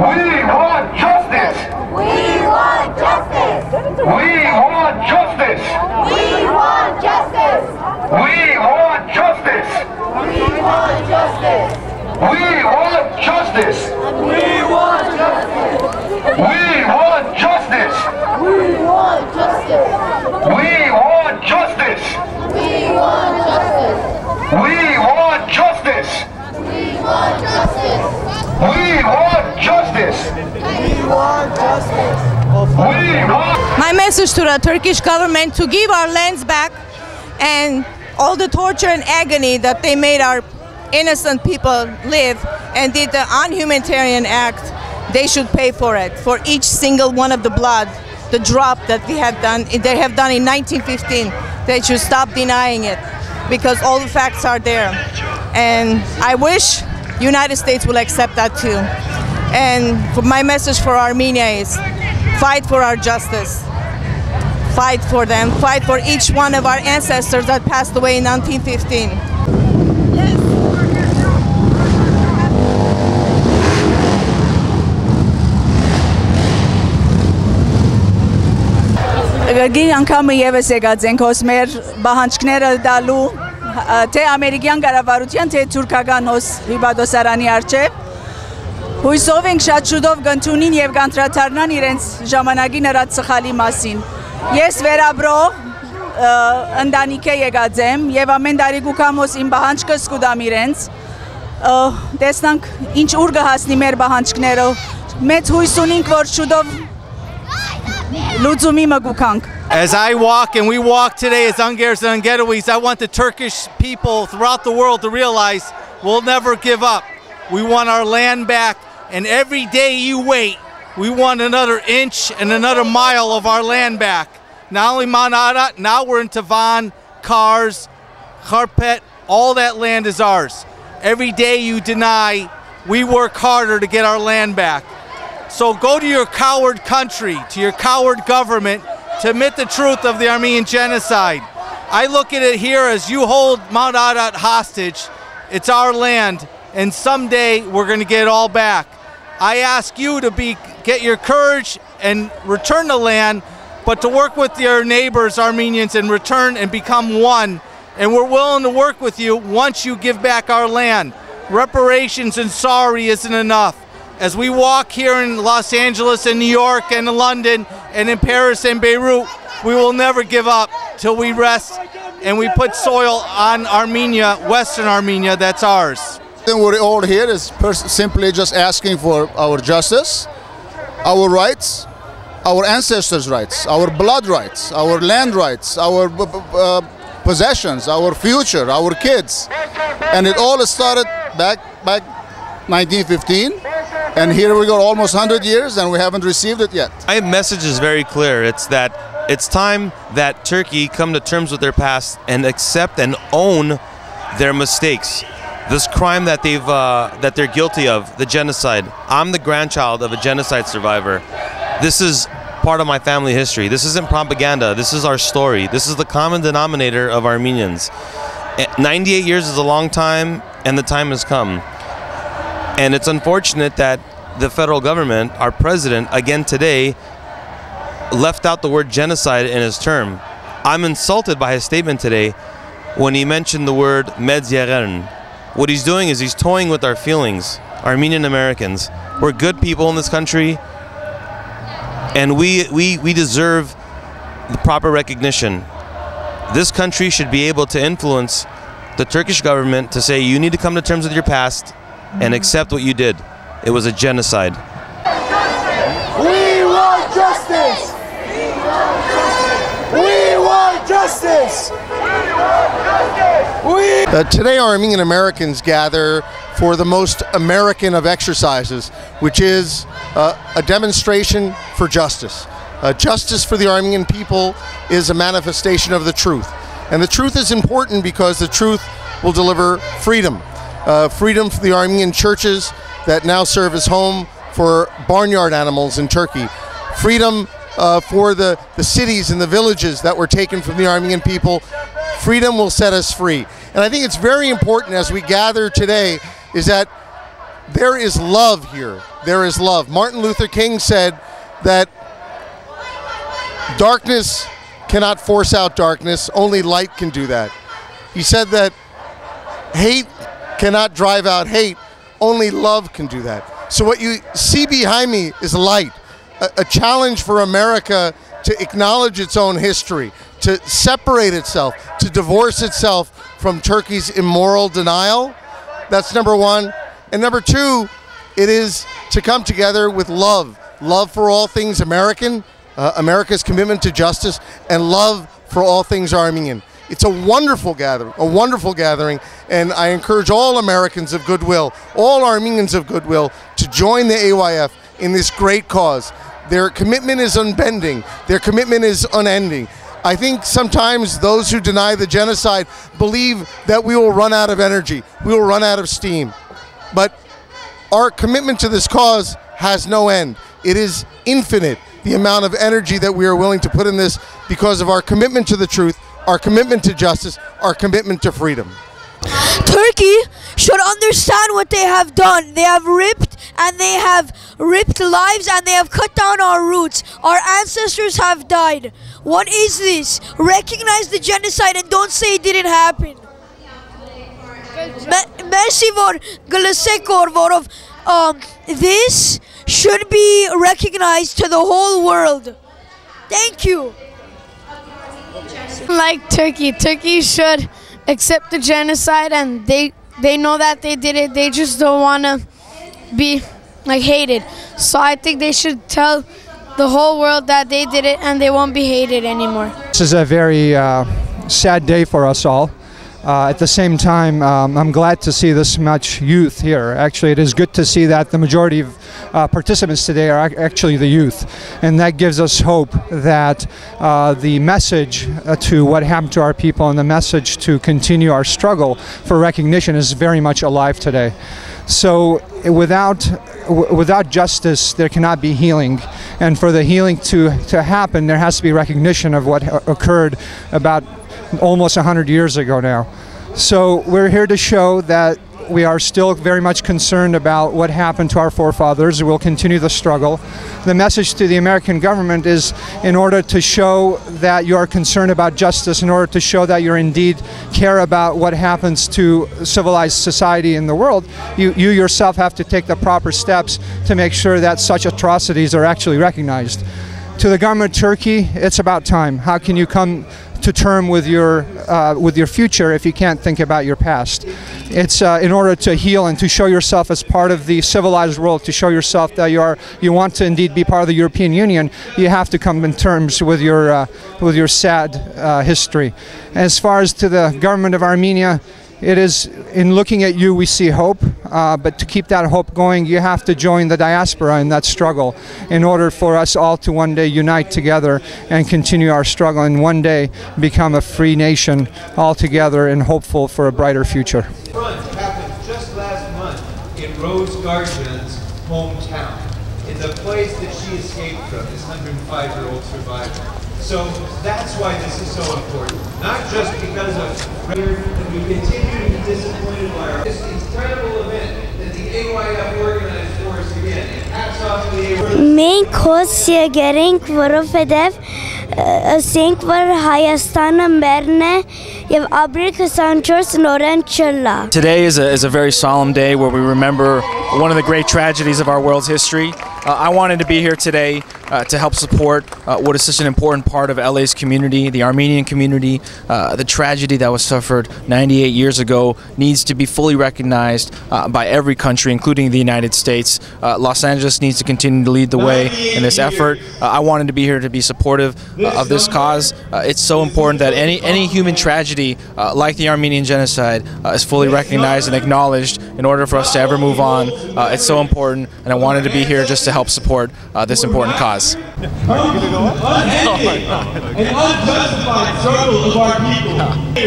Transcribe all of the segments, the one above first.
We want justice. We want justice. We want justice. We want justice. We want justice. We want justice. We want justice. We want justice. We want justice. We want justice. We want justice. We want justice. We want justice. We want justice. We want justice. We want justice. We want. My message to the Turkish government to give our lands back, and all the torture and agony that they made our innocent people live and did the unhumanitarian act, they should pay for it, for each single one of the blood, the drop that they have done in 1915. They should stop denying it, because all the facts are there. And I wish United States will accept that too. And my message for Armenia is fight for our justice. Fight for them. Fight for each one of our ancestors that passed away in 1915. Գին անգամը եւս եկած ենք հոս մեր բանջկները դալու թե ամերիկյան կառավարության թե թուրքական հոս հիբադոսարանի արչեւ հույսով ենք շատ շուտով կընդունին եւ կանտրադառնան իրենց ժամանակի նրած սխալի մասին։ Ես վերաբրող ընտանիք եկած եմ եւ ամեն տարի գուքամ հոս իմ բանջկս կուդամ իրենց տեսնանք ինչ ուր կհասնի մեր բանջկները մեծ հույս ունենք որ շուտով As I walk and we walk today as Ungars and Ungetowies, I want the Turkish people throughout the world to realize we'll never give up. We want our land back, and every day you wait, we want another inch and another mile of our land back. Not only Mount Ararat, now we're in Tavan, Kars, Kharpet, all that land is ours. Every day you deny, we work harder to get our land back. So go to your coward country, to your coward government, to admit the truth of the Armenian genocide. I look at it here as you hold Mount Ararat hostage. It's our land, and someday we're going to get it all back. I ask you to get your courage and return the land, but to work with your neighbors, Armenians, and return and become one. And we're willing to work with you once you give back our land. Reparations and sorry isn't enough. As we walk here in Los Angeles and New York and London and in Paris and Beirut, we will never give up till we rest and we put soil on Armenia, Western Armenia, that's ours. We're all here is simply just asking for our justice, our rights, our ancestors' rights, our blood rights, our land rights, our possessions, our future, our kids. And it all started back 1915. And here we go, almost 100 years, and we haven't received it yet. My message is very clear. It's that it's time that Turkey come to terms with their past and accept and own their mistakes. This crime that they're guilty of, the genocide. I'm the grandchild of a genocide survivor. This is part of my family history. This isn't propaganda. This is our story. This is the common denominator of Armenians. 98 years is a long time, and the time has come. And it's unfortunate that the federal government, our president, again today, left out the word genocide in his term. I'm insulted by his statement today when he mentioned the word medzierern. What he's doing is he's toying with our feelings, Armenian Americans. We're good people in this country, and we deserve the proper recognition. This country should be able to influence the Turkish government to say, you need to come to terms with your past and accept what you did. It was a genocide. We want justice! We want justice! Today Armenian Americans gather for the most American of exercises, which is a demonstration for justice. Justice for the Armenian people is a manifestation of the truth. And the truth is important because the truth will deliver freedom. Freedom for the Armenian churches that now serve as home for barnyard animals in Turkey. Freedom for the cities and the villages that were taken from the Armenian people. Freedom will set us free. And I think it's very important as we gather today is that there is love here. There is love. Martin Luther King said that darkness cannot force out darkness, only light can do that. He said that hate cannot drive out hate, only love can do that. So what you see behind me is light, a challenge for America to acknowledge its own history, to separate itself, to divorce itself from Turkey's immoral denial. That's number one. And number two, it is to come together with love. Love for all things American, America's commitment to justice, and love for all things Armenian. It's a wonderful gathering, and I encourage all Americans of goodwill, all Armenians of goodwill, to join the AYF in this great cause. Their commitment is unbending. Their commitment is unending. I think sometimes those who deny the genocide believe that we will run out of energy, we will run out of steam. But our commitment to this cause has no end. It is infinite, the amount of energy that we are willing to put in this, because of our commitment to the truth, our commitment to justice, our commitment to freedom. Turkey should understand what they have done. They have ripped lives, and they have cut down our roots. Our ancestors have died. What is this? Recognize the genocide and don't say it didn't happen. Merci for this should be recognized to the whole world. Thank you. Like Turkey should accept the genocide, and they know that they did it. They just don't want to be like hated. So I think they should tell the whole world that they did it, and they won't be hated anymore. This is a very sad day for us all. At the same time, I'm glad to see this much youth here. Actually, it is good to see that the majority of participants today are actually the youth. And that gives us hope that the message to what happened to our people and the message to continue our struggle for recognition is very much alive today. So without justice, there cannot be healing. And for the healing to happen, there has to be recognition of what occurred about almost 100 years ago now. So we're here to show that we are still very much concerned about what happened to our forefathers. We'll continue the struggle. The message to the American government is, in order to show that you are concerned about justice, in order to show that you indeed care about what happens to civilized society in the world, you yourself have to take the proper steps to make sure that such atrocities are actually recognized. To the government of Turkey, it's about time. How can you come to term with your future if you can't think about your past? It's in order to heal and to show yourself as part of the civilized world, to show yourself that you want to indeed be part of the European Union, you have to come in terms with your sad history. As far as to the government of Armenia, it is in looking at you we see hope, but to keep that hope going, you have to join the diaspora in that struggle in order for us all to one day unite together and continue our struggle and one day become a free nation all together and hopeful for a brighter future. Front happened just last month in Rose Garjan's hometown, in the place that she escaped from, this 105-year-old survivor. So that's why this is so important. Not just because of that we continue to be disappointed by this incredible event that the AYF organized for us again. And hats off to the AYF. Մենք հոս եկերենք, որովհետև ասենք որ Հայաստանը մերն է եւ ապրիլ 24 նորեն չլա. Today is a very solemn day where we remember one of the great tragedies of our world's history. I wanted to be here today to help support what is such an important part of LA's community, the Armenian community. The tragedy that was suffered 98 years ago needs to be fully recognized by every country, including the United States. Los Angeles needs to continue to lead the way in this effort. I wanted to be here to be supportive of this cause. It's so important that any human tragedy like the Armenian genocide is fully recognized and acknowledged in order for us to ever move on. It's so important, and I wanted to be here just to help support this important cause. has.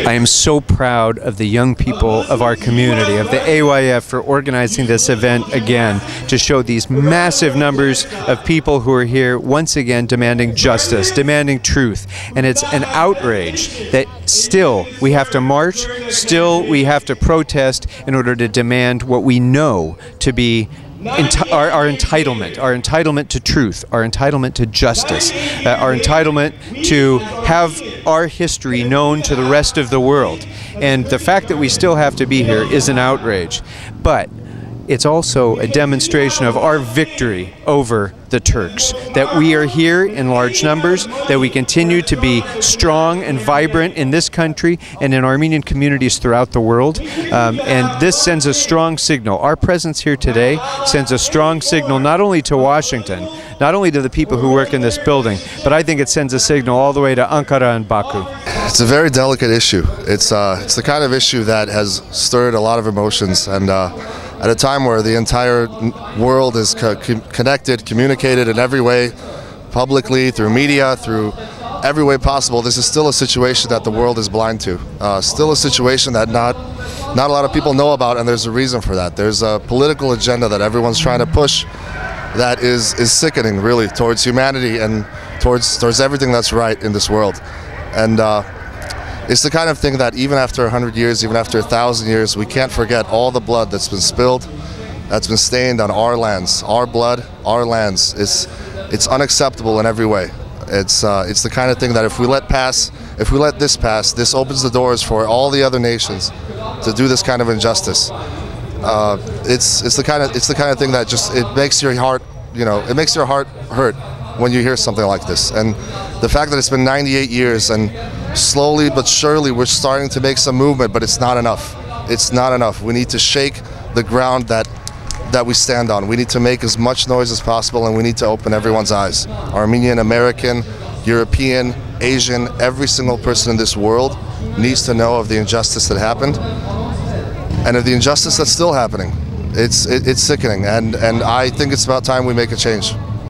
I am so proud of the young people of our community, of the AYF, for organizing this event again to show these massive numbers of people who are here once again demanding justice, demanding truth. And it's an outrage that still we have to march, still we have to protest in order to demand what we know to be our entitlement to truth, our entitlement to justice, our entitlement to have our history known to the rest of the world. And the fact that we still have to be here is an outrage. But it's also a demonstration of our victory over the Turks, that we are here in large numbers, that we continue to be strong and vibrant in this country and in Armenian communities throughout the world. And this sends a strong signal. Our presence here today sends a strong signal not only to Washington, not only to the people who work in this building, but I think it sends a signal all the way to Ankara and Baku. It's a very delicate issue. It's the kind of issue that has stirred a lot of emotions, and at a time where the entire world is connected, communicated in every way, publicly, through media, through every way possible, this is still a situation that the world is blind to. Still a situation that not a lot of people know about, and there's a reason for that. There's a political agenda that everyone's trying to push that is sickening, really, towards humanity and towards everything that's right in this world. And it's the kind of thing that even after 100 years, even after 1,000 years, we can't forget all the blood that's been spilled, that's been stained on our lands, our blood, our lands. It's unacceptable in every way. It's the kind of thing that if we let this pass, this opens the doors for all the other nations to do this kind of injustice. It's the kind of thing that just, it makes your heart, it makes your heart hurt when you hear something like this. And the fact that it's been 98 years and slowly but surely we're starting to make some movement, but it's not enough. It's not enough. We need to shake the ground that we stand on. We need to make as much noise as possible, and we need to open everyone's eyes. Armenian, American, European, Asian, every single person in this world needs to know of the injustice that happened and of the injustice that's still happening. It's sickening, and I think it's about time we make a change.